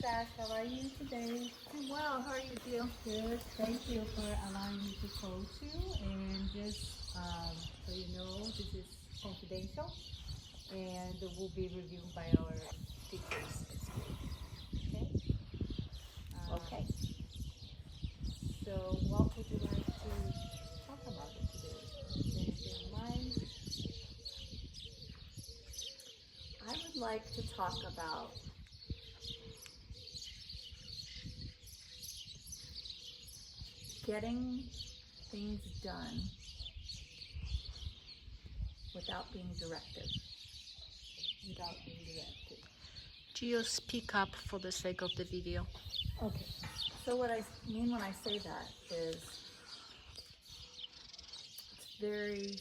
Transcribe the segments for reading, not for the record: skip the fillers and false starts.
Sash. How are you today? I'm well. How are you, Jill? Good. Thank you for allowing me to coach you. And just so you know, this is confidential and will be reviewed by our teachers. Okay? Okay. So, what would you like to talk about it today? Is there anything in mind? I would like to talk about getting things done without being directive. Without being directed. Gio, speak up for the sake of the video. Okay. So what I mean when I say that is it's very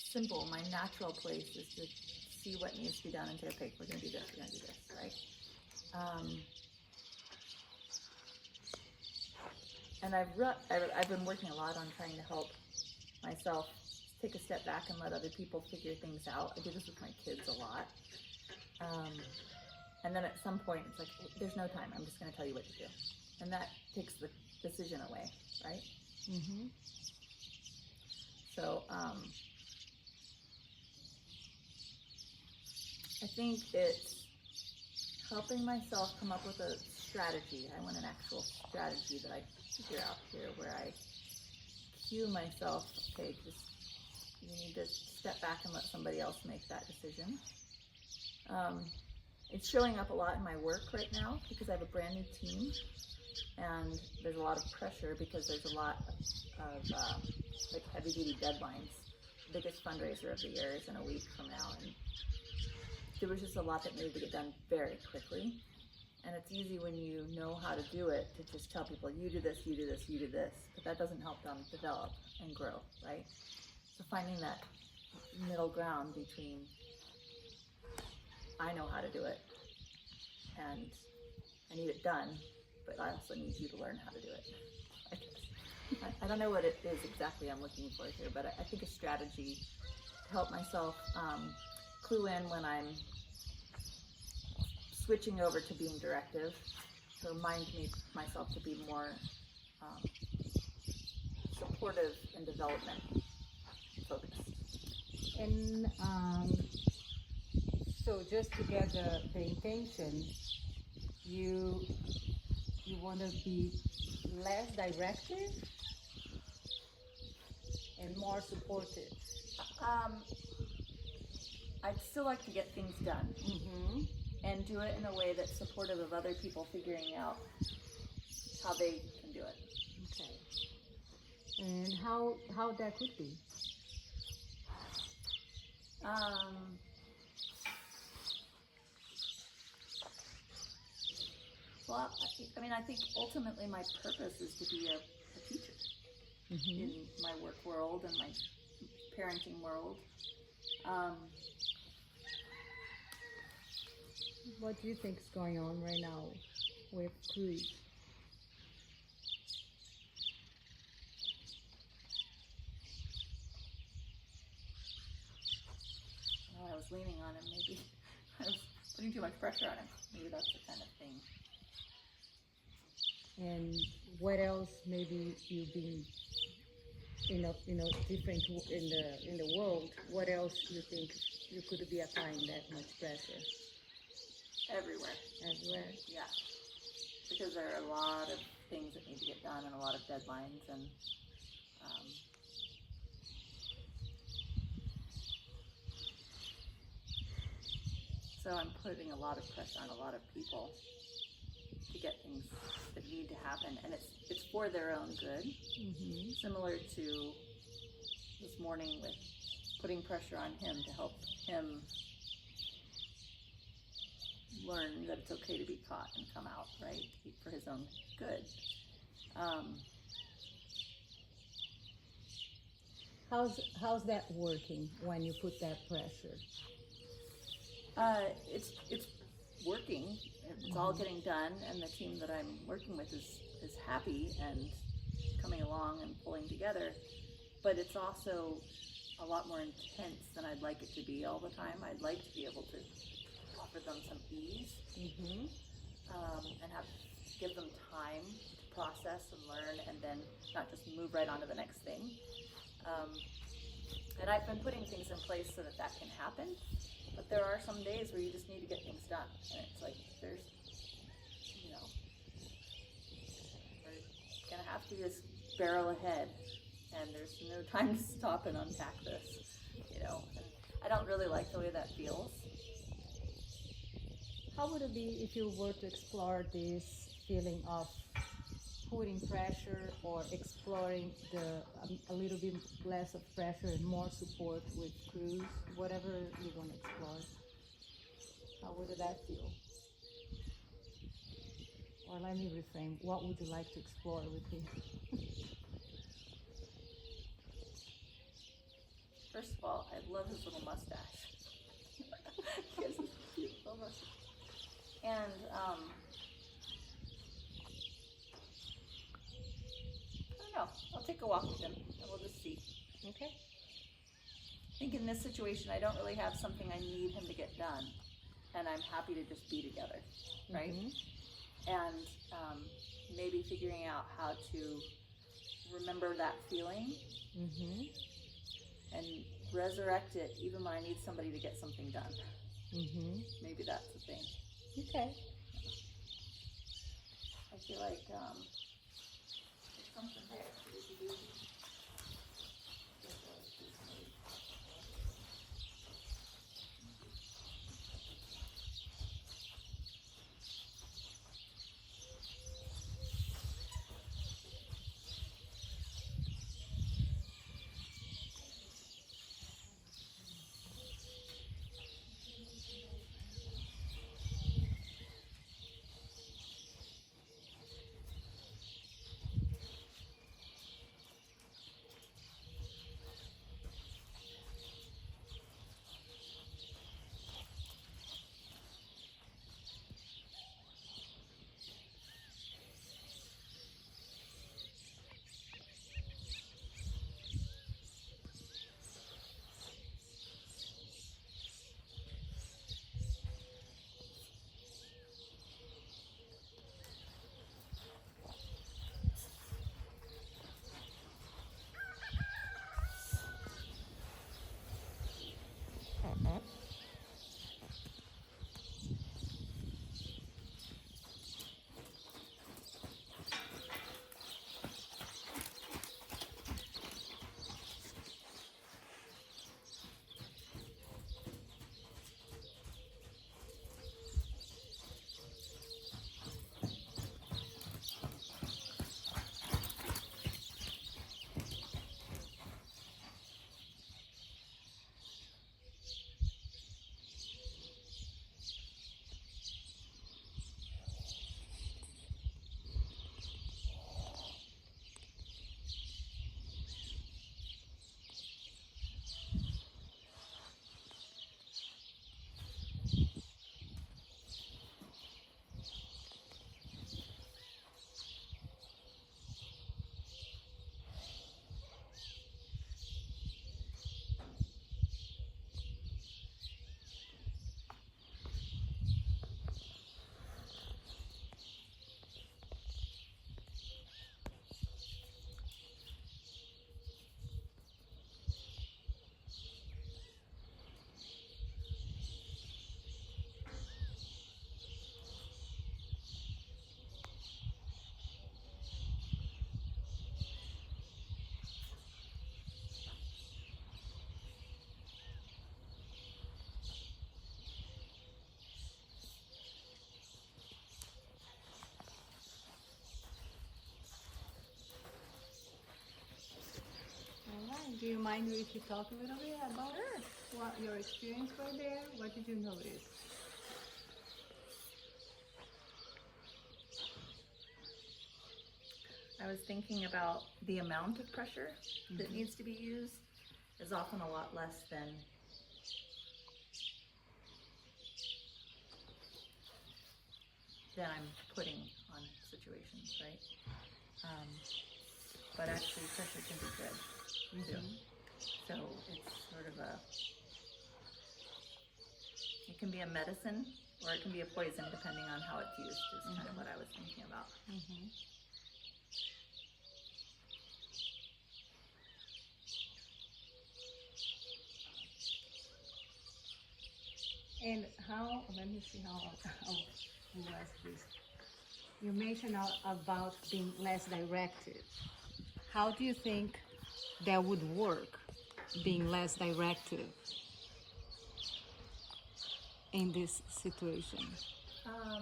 simple. My natural place is to see what needs to be done and say, okay, we're going to do this, we're going to do this, right? And I've been working a lot on trying to help myself take a step back and let other people figure things out. I do this with my kids a lot. And then at some point, it's like, there's no time. I'm just going to tell you what to do. And that takes the decision away, right? Mm-hmm. So I think it's helping myself come up with a strategy. I want an actual strategy that I figure out here where I cue myself, okay, just you need to step back and let somebody else make that decision. It's showing up a lot in my work right now because I have a brand new team and there's a lot of pressure because there's a lot of like heavy duty deadlines. The biggest fundraiser of the year is in a week from now, and there was just a lot that needed to get done very quickly. And it's easy when you know how to do it to just tell people, you do this, you do this, you do this, but that doesn't help them develop and grow, right? So finding that middle ground between I know how to do it and I need it done, but I also need you to learn how to do it. I don't know what it is exactly I'm looking for here, but I think a strategy to help myself clue in when I'm switching over to being directive, to remind myself to be more supportive and development focused. And so just to get the intention, you want to be less directive and more supportive. I'd still like to get things done and do it in a way that's supportive of other people figuring out how they can do it. Okay. And how that could be? Well, I mean, I think ultimately my purpose is to be a teacher in my work world and my parenting world. What do you think is going on right now with Cruz? Well, I was leaning on him, maybe. I was putting too much pressure on him. Maybe that's the kind of thing. And what else maybe you've been different in the world? What else do you think you could be applying that much pressure? Everywhere. Everywhere? Yeah. Because there are a lot of things that need to get done and a lot of deadlines, and so I'm putting a lot of pressure on a lot of people to get things that need to happen, and it's for their own good. Similar to this morning with putting pressure on him to help him learn that it's okay to be caught and come out, right, for his own good. How's that working when you put that pressure? It's working. It's all getting done, and the team that I'm working with is happy and coming along and pulling together. But it's also a lot more intense than I'd like it to be all the time. I'd like to be able to offer them some ease. and give them time to process and learn, and then not just move right on to the next thing. And I've been putting things in place so that that can happen, but there are some days where you just need to get things done, and it's like there's, we're gonna have to just barrel ahead, and there's no time to stop and unpack this, And I don't really like the way that feels. How would it be if you were to explore this feeling of putting pressure or exploring a little bit less of pressure and more support with crews, whatever you're going to explore? How would that feel? Or let me reframe, what would you like to explore with him? First of all, I love his little mustache. He has this cute little mustache. And I don't know. I'll take a walk with him and we'll just see. Okay. I think in this situation, I don't really have something I need him to get done, and I'm happy to just be together, right? Mm-hmm. And maybe figuring out how to remember that feeling Mm-hmm. and resurrect it even when I need somebody to get something done. Mm-hmm. Maybe that's the thing. Okay. I feel like there's something there. All right. Do you mind if you talk a little bit about what your experience right there? What did you notice? I was thinking about the amount of pressure that needs to be used is often a lot less than I'm putting on situations, right? But actually pressure can be good too. So it's sort of it can be a medicine or it can be a poison depending on how it's used, is kind of what I was thinking about. And how, let me see how who was this. You mentioned about being less directed. How do you think that would work, being less directive in this situation? I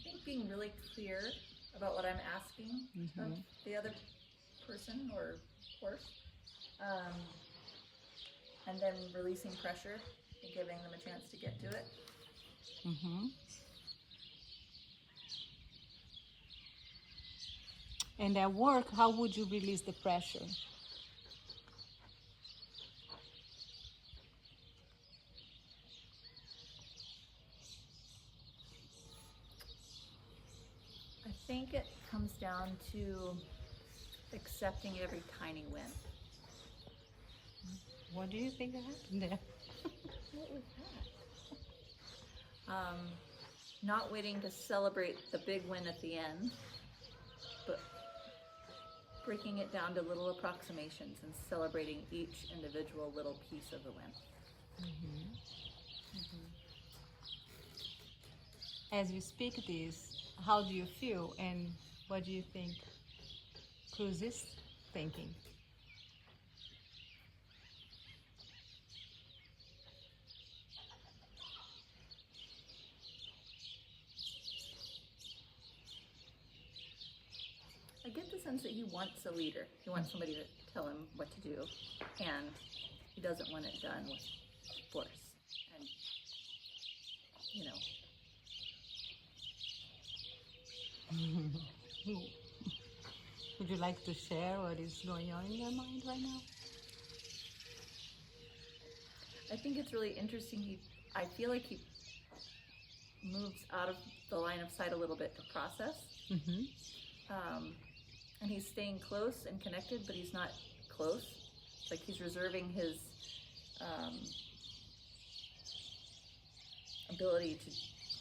think being really clear about what I'm asking of the other person or horse, and then releasing pressure and giving them a chance to get to it. And at work, how would you release the pressure? I think it comes down to accepting every tiny win. What do you think happened there? What was that? Not waiting to celebrate the big win at the end, but breaking it down to little approximations and celebrating each individual little piece of the win. As you speak this, how do you feel and what do you think Cruz is thinking? I get the sense that he wants a leader. He wants somebody to tell him what to do, and he doesn't want it done with force. And, you know. Would you like to share what is going on in your mind right now? I think it's really interesting. I feel like he moves out of the line of sight a little bit to process. And he's staying close and connected, but he's not close. It's like he's reserving his ability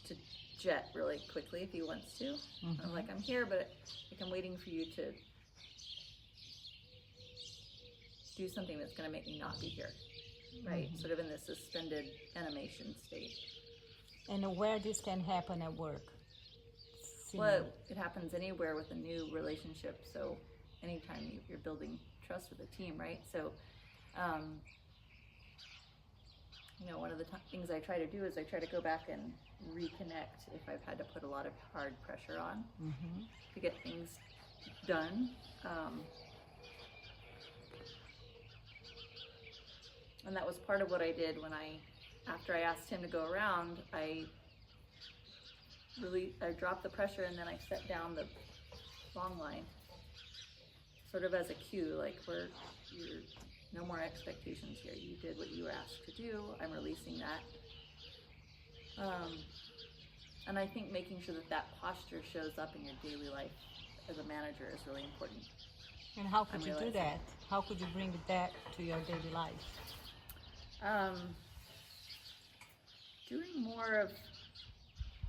to jet really quickly if he wants to. I'm like, I'm here, but like I'm waiting for you to do something that's going to make me not be here, right? Sort of in this suspended animation state. And where this can happen at work? Well, it happens anywhere with a new relationship. So anytime you're building trust with a team, right? So, you know, one of the things I try to do is I try to go back and reconnect if I've had to put a lot of hard pressure on to get things done. And that was part of what I did when after I asked him to go around, I dropped the pressure and then I set down the long line, sort of as a cue, like you're no more expectations here. You did what you were asked to do. I'm releasing that. And I think making sure that posture shows up in your daily life as a manager is really important. And how could you do that? How could you bring that to your daily life? Doing more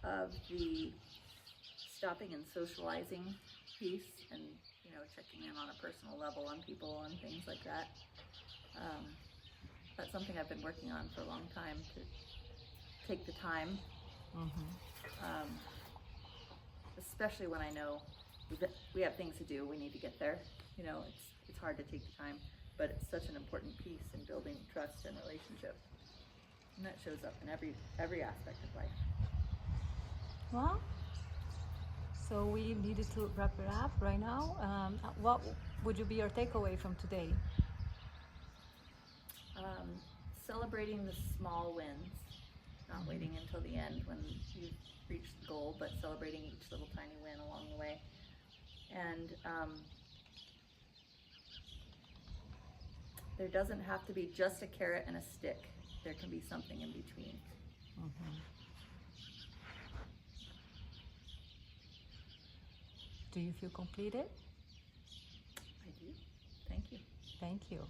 of the stopping and socializing piece, and you know, checking in on a personal level on people and things like that. That's something I've been working on for a long time, to take the time, especially when I know we have things to do, we need to get there. You know, it's hard to take the time, but it's such an important piece in building trust and relationship, and that shows up in every aspect of life. Well, so we needed to wrap it up right now. What would be your takeaway from today? Celebrating the small wins, not waiting until the end when you've reached the goal, but celebrating each little tiny win along the way. And there doesn't have to be just a carrot and a stick. There can be something in between. Do you feel completed? I do. Thank you. Thank you.